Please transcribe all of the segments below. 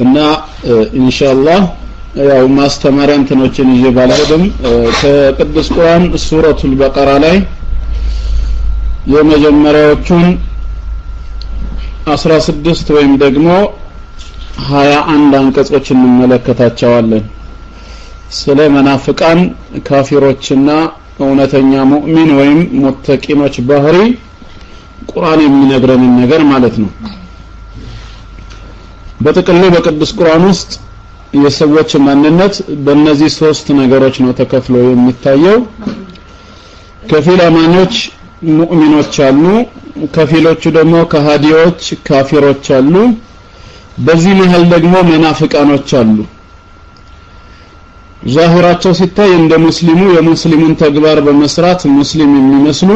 እና ኢንሻአላህ ያው ማስተማሪያ እንትኖችን ይባላልም ከቅዱስ ቁርአን ሱረቱል በቀራ ላይ የመጀመሪያዎቹን 16 ወይም ደግሞ 21 አንቀጾችን እንመለከታቸዋለን ስለ መናፍቃን ካፊሮችና እውነተኛ ሙእሚን ወይም ሙተቂኖች ባህሪ ቁርአን የሚነግረን ነገር ማለት ነው በተቀለ በቅዱስ ቁርአን ውስጥ የሰዎች ማንነት በእነዚህ ሶስት ነገሮች ነው ተከፍሎ የሚታየው ከፊል አማኞች ሙእሚኖች አሉ ከፊሎቹ ደግሞ ከሃዲዎች ካፊሮች አሉ በዚህ መሃል ደግሞ መናፍቃኖች አሉ ዛሂራቸው ሲታይ እንደ ሙስሊሙ የሙስሊሙን ተግባር በመስራት ሙስሊም የሚመስሉ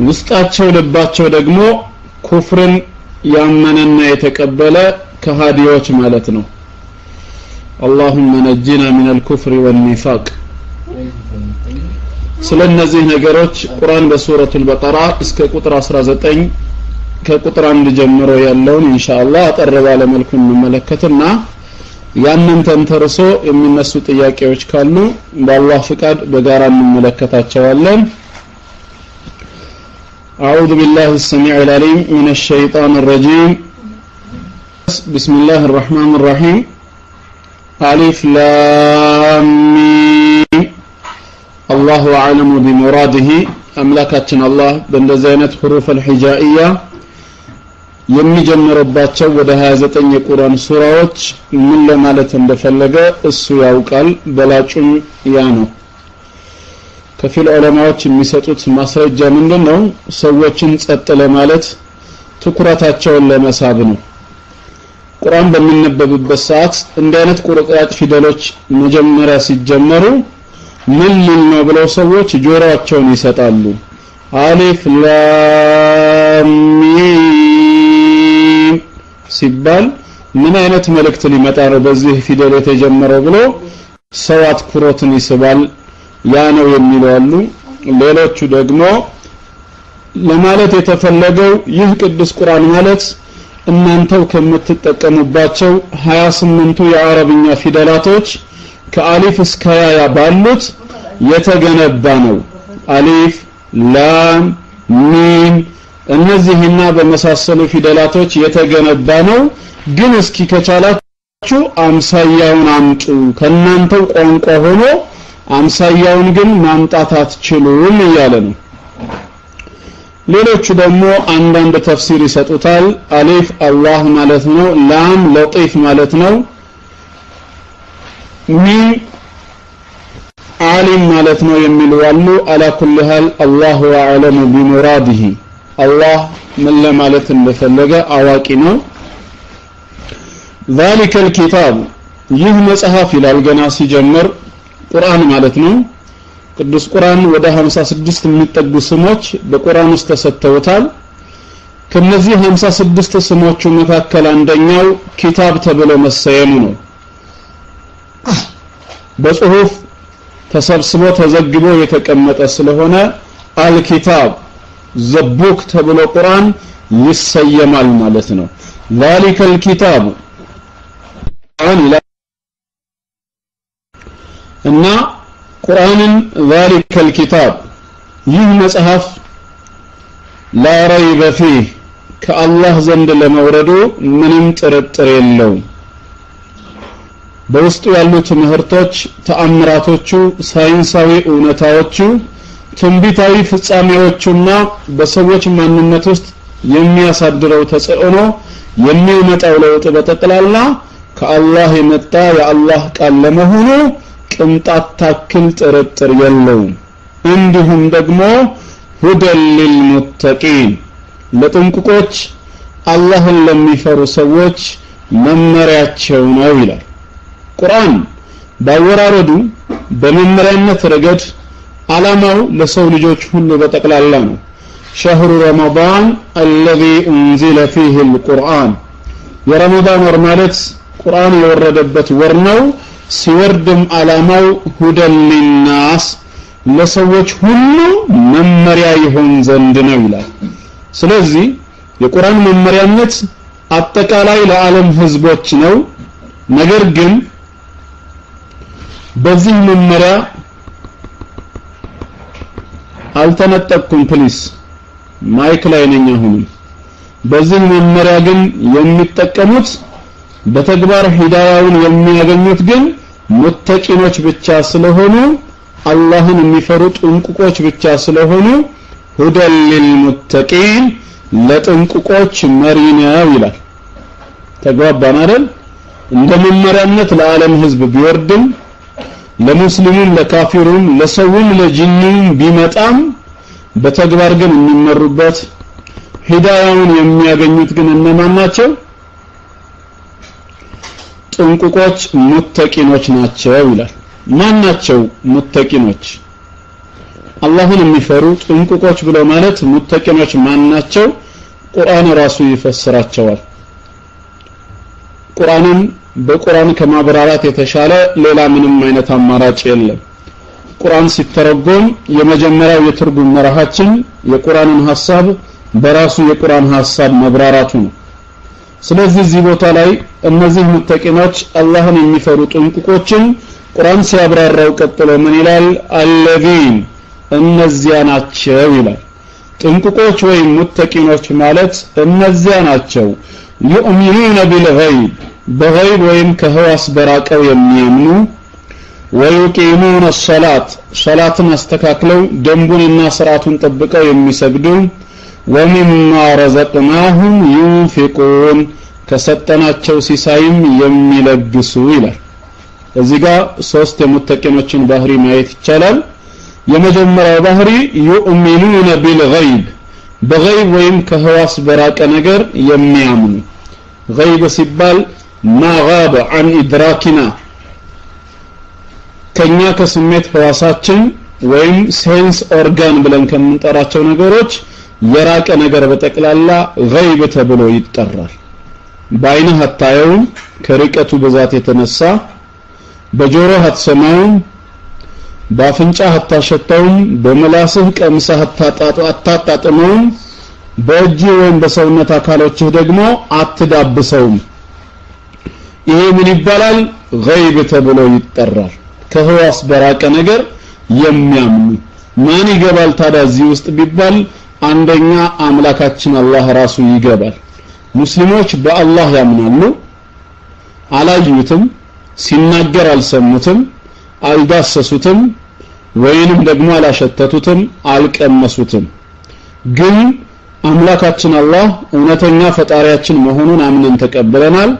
ውስጣቸው ልባቸው ደግሞ ኩፍርን ያመነና የተቀበለ ከሃዲዎች ማለት ነው اللهم نجنا من الكفر والنفاق ስለነዚህ ነገሮች ቁርአን በሱረቱል በቀራ እስከ ቁጥር 19 ከቁጥር 1 ጀምሮ ያለውን ኢንሻአላህ አጠር ባለ መልኩ እንመለከትና ያንን ተንተርሶ የሚነሱ ጥያቄዎች ካሉ በአላህ ፍቃድ በጋራ እንመለከታቸዋለን أعوذ بالله السميع العليم من الشيطان الرجيم بسم الله الرحمن الرحيم ألف لام ميم الله أعلم بمراده أملاكاتنا الله بندزينة حروف الحجائية የሚጀምሩባቸው ወደ 29 የቁርአን ሱራዎች ምን ለማለት እንደፈለገ እሱ ያውቃል በላጩም ያ ነው ከፊል ዑለማዎች የሚሰጡት ማስረጃ ምንድነው ሰዎችን ጸጥ ለማለት ትኩረታቸውን ለመሳብ ነው ቁርአን በሚነበብበት ሰዓት እንደ አይነት ቁርአን ፊደሎች መጀመሪያ ሲጀመሩ ምን ነው ብለው ሰዎች ጆሮአቸውን ይሰጣሉ አሊፍ ላም ሚም ሲባል ምን አይነት መልእክት ሊመጣ ነው በዚህ ፊደል የተጀመረው ብሎ ሰው አትኩሮትን ይስባል ያ ነው የሚሉአሉ ሌሎቹ ደግሞ ለማለት የተፈለገው ይህ ቅዱስ ቁርአን ማለት እናንተው ከምትጠቀሙባቸው 28ቱ የአረብኛ ፊደላቶች ከአሊፍ እስከ ያ ባሉት የተገነባ ነው አሊፍ ላም ሚም እነዚህና በመሳሰሉ ፊደላቶች የተገነባ ነው ግን እስኪ ከቻላችሁ አምሳያውን አምጡ ከናንተው ቋንቋ ሆኖ አምሳያውን ግን ማምጣት አትችሉም እያለ ነው ሌሎቹ ደግሞ አንዳንድ ተፍሲር ይሰጡታል አሊፍ አላህ ማለት ነው ላም ለጢፍ ማለት ነው ሚም ዓሊም ማለት ነው የሚሉ አሉ አላ ኩል ሃል አላሁ አዕለሙ ቢሙራዲሂ አላህ ምን ለማለት እንደፈለገ አዋቂ ነው ذلك الكتاب ይህ መጽሐፍ ይላል ገና ሲጀምር ቁርአን ማለት ነው ቅዱስ ቁርአን ወደ 56 የሚጠጉ ስሞች በቁርአን ውስጥ ተሰጥተውታል ከነዚህ 56 ስሞቹ መካከል አንደኛው ኪታብ ተብሎ መሰየሙ ነው በጽሁፍ ተሰብስቦ ተዘግቦ የተቀመጠ ስለሆነ አልኪታብ ዘቡክ ተብሎ ቁርአን ይሰየማል ማለት ነው ذلك الكتاب ቁርአን ይላል እና ቁርአንን ذلك الكتاب ይህ መጽሐፍ لا ريب فيه ከአላህ ዘንድ ለመውረዱ ምንም ጥርጥር የለውም በውስጡ ያሉ ትምህርቶች ተአምራቶቹ ሳይንሳዊ እውነታዎቹ ትንቢታዊ ፍጻሜዎቹና በሰዎች ማንነት ውስጥ የሚያሳድረው ተጽዕኖ የሚያመጣው ለውጥ በተጠቅላላ ከአላህ የመጣ የአላህ ቃል ለመሆኑ ቅንጣት ታክል ጥርጥር የለውም እንዲሁም ደግሞ ሁደል ለልሙተቂን ለጥንቁቆች አላህን ለሚፈሩ ሰዎች መመሪያቸው ነው ይላል ቁርአን ባወራረዱ በመመሪያነት ረገድ ዓላማው ለሰው ልጆች ሁሉ በተጠቅላላ ነው شهر رمضان الذي انزل فيه القرآن የረመዳን ወር ማለት ቁርአን የወረደበት ወር ነው ሲወርድም ዓላማው ሁደል للناس ለሰዎች ሁሉ መመሪያ ይሆን ዘንድ ነው ይላል ስለዚህ የቁርአን መመሪያነት አጠቃላይ ለዓለም ህዝቦች ነው ነገር ግን በዚህ መመሪያ አልተነጠቅኩም ፕሊስ ማይክ ላይ ነኝ አሁን በዚህ መመሪያ ግን የሚጠቀሙት በተግባር ሂዳያውን የሚያገኙት ግን ሙተቂኖች ብቻ ስለሆኑ አላህን የሚፈሩ ጥንቁቆች ብቻ ስለሆኑ ሁደል ሊልሙተቂን ለጥንቁቆች መሪ ነው ይላል ተግባባን አይደል እንደ መመሪያነት ለዓለም ህዝብ ቢወርድም ለሙስሊሙም ለካፊሩም ለሰውም ለጂኒም ቢመጣም በተግባር ግን የሚመሩበት ሂዳያውን የሚያገኙት ግን እነማን ናቸው ጥንቁቆች ሙተቂኖች ናቸው ይላል ማን ናቸው ሙተቂኖች አላህን የሚፈሩ ጥንቁቆች ብለው ማለት ሙተቂኖች ማን ናቸው ቁርአን ራሱ ይፈስራቸዋል ቁርአንን በቁርአን ከማብራራት የተሻለ ሌላ ምንም አይነት አማራጭ የለም ቁርአን ሲተረጎም የመጀመሪያው የትርጉም መርሃችን የቁርአንን ሐሳብ በራሱ የቁርአን ሐሳብ መብራራቱ ነው ስለዚህ እዚህ ቦታ ላይ እነዚህ ሙተቂኖች አላህን የሚፈሩ ጥንቁቆችን ቁርአን ሲያብራራው ቀጥሎ ምን ይላል አለዚን እነዚያ ናቸው ይላል ጥንቁቆች ወይ ሙተቂኖች ማለት እነዚያ ናቸው يؤمنون بالغيب በغይብ ወይም ከህዋስ በራቀው የሚያምኑ ويقيمون الصلاة صلاتን አስተካክለው ደንቡንና ስርዓቱን ጠብቀው የሚሰግዱ ومما رزقناهم ينفقون ከሰጠናቸው ሲሳይም የሚለግሱ ይላል እዚህ ጋር ሶስት የሙተቂኖችን ባህሪ ማየት ይቻላል የመጀመሪያው ባህሪ يؤمنون بالغيب በغይብ ወይም ከህዋስ በራቀ ነገር የሚያምኑ غይብ ሲባል ما غاب عن إدراكنا ከኛ ከስሜት ህዋሳችን ወይም ሴንስ ኦርጋን ብለን ከምንጠራቸው ነገሮች የራቀ ነገር በጠቅላላ غይብ ተብሎ ይጠራል በአይንህ አታየውም ከርቀቱ ብዛት የተነሳ በጆሮህ አትሰማውም በአፍንጫህ አታሸተውም በመላስህ ቀምሰህ አታጣጥመውም በእጅ ወይም በሰውነት አካሎችህ ደግሞ አትዳብሰውም ይሄ ምን ይባላል غይብ ተብሎ ይጠራል ከህዋስ በራቀ ነገር የሚያምኑ ማን ይገባል ታዲያ እዚህ ውስጥ ቢባል አንደኛ አምላካችን አላህ ራሱ ይገባል ሙስሊሞች በአላህ ያምናሉ አላዩትም ሲናገር አልሰሙትም አልዳሰሱትም ወይንም ደግሞ አላሸተቱትም አልቀመሱትም ግን አምላካችን አላህ እውነተኛ ፈጣሪያችን መሆኑን አምነን ተቀበለናል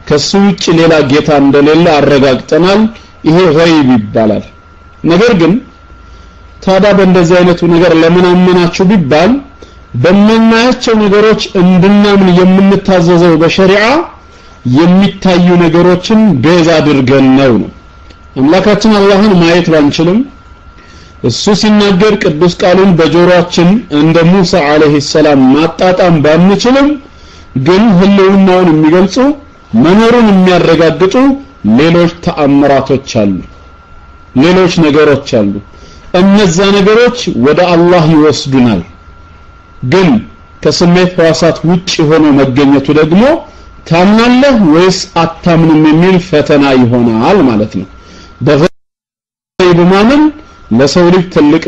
ከሱ ውጭ ሌላ ጌታ እንደሌለ አረጋግጠናል ይሄ غይብ ይባላል ነገር ግን ታዲያ በእንደዚህ አይነቱ ነገር ለምን አመናችሁ ቢባል በመናያቸው ነገሮች እንድናምን የምንታዘዘው በሸሪዓ የሚታዩ ነገሮችን ቤዛ አድርገን ነው አምላካችን አላህን ማየት ባንችልም እሱ ሲናገር ቅዱስ ቃሉን በጆሮአችን እንደ ሙሳ አለይሂ ሰላም ማጣጣም ባንችልም ግን ህልውናውን የሚገልጹ መኖሩን የሚያረጋግጡ ሌሎች ተአምራቶች አሉ ሌሎች ነገሮች አሉ እነዛ ነገሮች ወደ አላህ ይወስዱናል ግን ከስሜት ህዋሳት ውጪ ሆኖ መገኘቱ ደግሞ ታምናለህ ወይስ አታምንም የሚል ፈተና ይሆናል ማለት ነው በغይብ ማመን ለሰው ልጅ ትልቅ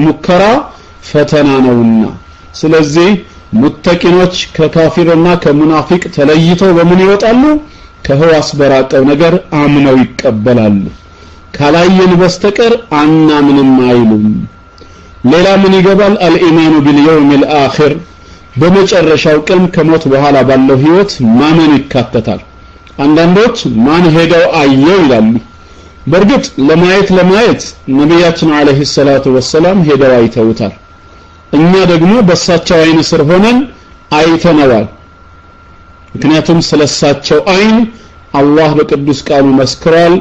ሙከራ ፈተና ነውና ስለዚህ ሙተቂኖች ከካፊርና ከሙናፊቅ ተለይተው በምን ይወጣሉ ከህዋስ በራቀው ነገር አምነው ይቀበላሉ ካላየን በስተቀር አናምንም አይሉም ሌላ ምን ይገባል አልኢማኑ ቢልየውም الآخر በመጨረሻው ቀን ከሞት በኋላ ባለው ህይወት ማመን ይካተታል አንዳንዶች ማን ሄደው አየው ይላሉ በርግጥ ለማየት ነብያችን አለይሂ ሰላቱ ወሰለም ሄደው አይተውታል እኛ ደግሞ በሳቸው አይን ስር ሆነን አይተነዋል ምክንያቱም ስለሳቸው አይን አላህ በቅዱስ ቃሉ መስክሯል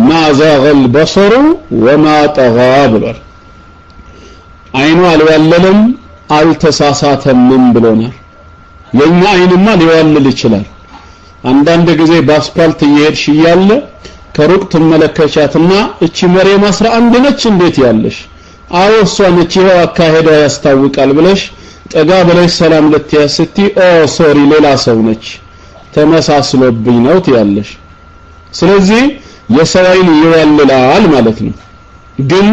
ما زاغ البصر وما طغى ብሏል አይኑ አልዋለለም አልተሳሳተም ብሎናል የኛ አይንማ ሊዋልል ይችላል አንዳንድ ጊዜ በአስፋልት እየሄድሽ ይያለ ከሩቅ ተመለከቻትና እቺ መርየም 11 ነች እንዴት ያለሽ አዎ እሷ ነች ይሄው አካሄዷ ያስታውቃል ብለሽ ጠጋ ብለሽ ሰላም ልትያስቲ ኦ ሶሪ ሌላ ሰው ነች ተመሳስሎብኝ ነው ትያለሽ ስለዚህ የሰው አይን ይዋልላል ማለት ነው ግን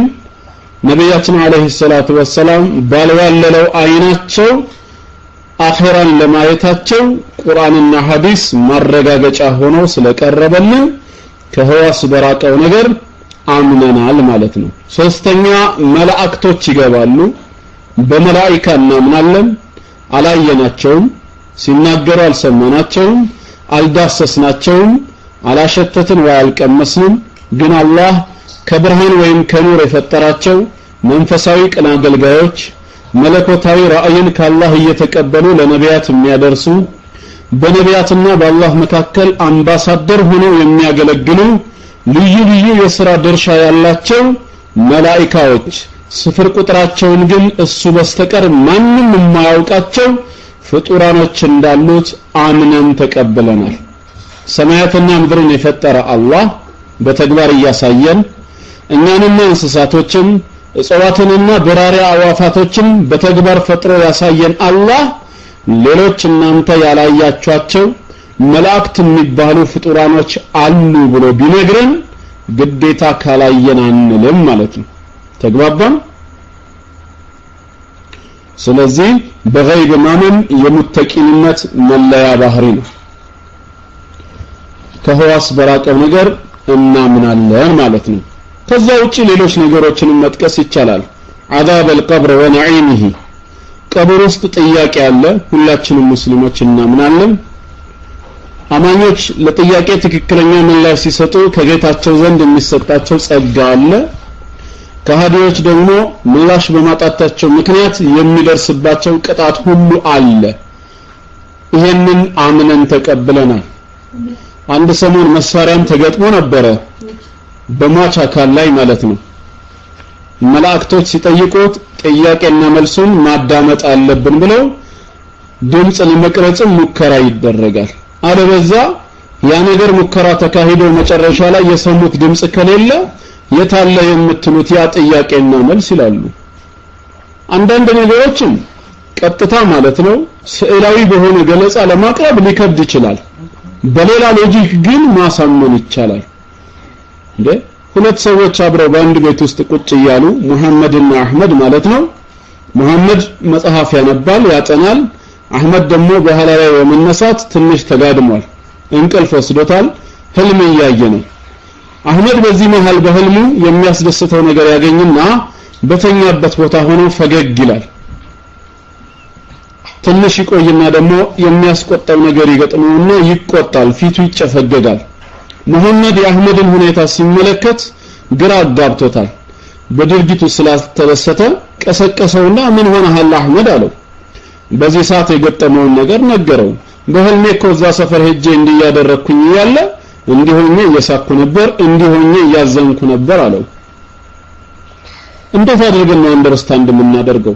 ነብያችን አለይሂ ሰላቱ ወሰለም ባልዋለለው አይናቸው አኺራን ለማየታቸው ቁርአንና ሐዲስ ማረጋገጫ ሆኖ ስለቀረበልን ከህዋስ በራቀው ነገር አምነናል ማለት ነው ሶስተኛ መላእክቶች ይገባሉ በመላእክት እናምናለን አላየናቸውም ሲናገሩ አልሰማናቸውም አልዳሰስናቸውም አላሸተትን ወይ አልቀመስንም ግን አላህ ከብርሃን ወይም ከኑር የፈጠራቸው መንፈሳዊ ቅን አገልጋዮች መለኮታዊ ራእይን ከአላህ እየተቀበሉ ለነቢያት የሚያደርሱ በነቢያትና በአላህ መካከል አምባሳደር ሆነው የሚያገለግሉ ልዩ ልዩ የሥራ ድርሻ ያላቸው መላእክቶች ስፍር ቁጥራቸውን ግን እሱ በስተቀር ማንንም የማያውቃቸው ፍጡራኖች እንዳሉት አምነን ተቀበለናል ሰማያትና ምድርን የፈጠረ አላህ በተግባር ያሳየን እኛንና እንስሳቶችን እጽዋትንና በራሪ አዋፋቶችን በተግባር ፈጥሮ ያሳየን አላህ ሌሎች እናንተ ያላያቻቸው መላእክት የሚባሉ ፍጡራኖች አሉ ብሎ ቢነግረን ግዴታ ካላየን አንልም ማለት ነው ተግባባን ስለዚህ በገይብ ማመን የሙተቂንነት መለያ ባህሪ ነው ከህዋስ በራቀው ነገር እናምናለን ማለት ነው ከዛ ውጪ ሌሎች ነገሮችን መጥቀስ ይቻላል عذاب القبر ونعيمه ቀብር ውስጥ ጥያቄ አለ ሁላችንም ሙስሊሞች እናምናለን አማኞች ለጥያቄ ትክክለኛ ምላሽ ሲሰጡ ከጌታቸው ዘንድ የሚሰጣቸው ጸጋ አለ ከሃዲዎች ደግሞ ምላሽ በማጣታቸው ምክንያት የሚደርስባቸው ቅጣት ሁሉ አለ ይሄንን አምነን ተቀብለናል አንድ ሰሞን መሳሪያም ተገጥሞ ነበረ በማች አካል ላይ ማለት ነው መላእክቶች ሲጠይቁት ጥያቄና መልሱን ማዳመጥ አለብን ብለው ድምጽ ለመቅረጽ ሙከራ ይደረጋል አለበዛ ያ ነገር ሙከራ ተካሂዶ መጨረሻ ላይ የሰሙት ድምጽ ከሌለ የታለ የምትሉት ያ ጥያቄና መልስ ይላሉ አንዳንድ ነገሮችን ቀጥታ ማለት ነው ስዕላዊ በሆነ ገለጻ ለማቅረብ ሊከብድ ይችላል በሌላ ሎጂክ ግን ማሳመን ይቻላል እንዴ ሁለት ሰዎች አብረው በአንድ ቤት ውስጥ ቁጭ ይያሉ መሐመድና አህመድ ማለት ነው መሐመድ መጽሐፍ ያነባል ያጠናል አህመድ ደግሞ በኋላ ላይ በመነሳት ትንሽ ተጋድሟል እንቅልፍ ወስዶታል ህልም ያየ ነው አህመድ በዚህ መሃል በህልሙ የሚያስደስተው ነገር ያገኝና በተኛበት ቦታ ሆኖ ፈገግ ይላል ትንሽ ይቆይና ደግሞ የሚያስቆጣው ነገር ይገጥመውና ይቆጣል ፊቱ ይጨፈገጋል መሐመድ የአህመድን ሁኔታ ሲመለከት ግራ አጋብቶታል በድርጊቱ ስላልተደሰተ ቀሰቀሰውና ምን ሆነሃል አህመድ አለው በዚህ ሰዓት የገጠመውን ነገር ነገረው በህልሜ ኮዛ ሰፈር ሄጄ እንዲያደረኩኝ ያለ እንዲሆኜ እየሳኩ ነበር እንዲሆኜ እያዘንኩ ነበር አለው እንዴት አድርገን ነው አንደርስታንድ የምናደርገው